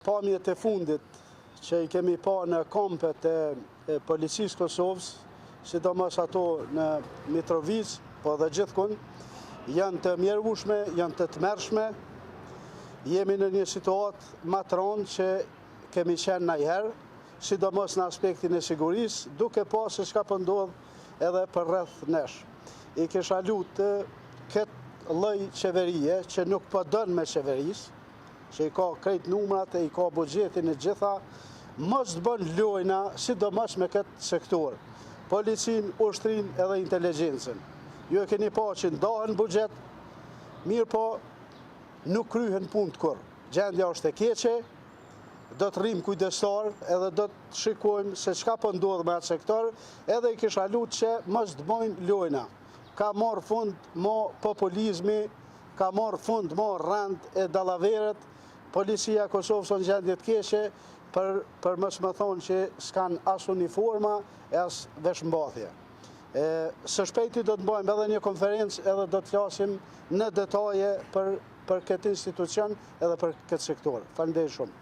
Pamjet e fundit që i kemi pa në kampet e policisë Kosovës, sidomos ato në Mitrovic, po dhe gjithkund, janë të mjerueshme, janë të tmerrshme. Jemi në një situatë më të rëndë që kemi qenë ndonjëherë, sidomos në aspektin e sigurisë, duke pasur se çka po ndodh edhe për rreth nesh. I kisha lutë këtë lloj qeverie që nuk po don me qeverisë, që i ka krejt numrat e i ka buxhetin e gjitha, mos të bën lojna, sidomos me këtë sektor, policin, ushtrin edhe inteligjencën. Ju e keni pa që ndahen buxhet, mirë po nuk kryhen punë kur. Gjendja është e keqe, do të rrim kujdestar edhe do të shikojmë se çka po ndodh me atë sektor, edhe i kisha lutë që mos të bëjnë lojna. Ka marrë fund mo populizmi, ka marrë fund mo rand e dallaveret. Policia e Kosovës në gjendje të keqe për mos më thonë që s'kan as uniforma e as veshmbathje. Së shpejti do të bëjmë edhe një konferencë edhe do të flasim në detaje për këtë institucion edhe për këtë sektor. Faleminderit shumë.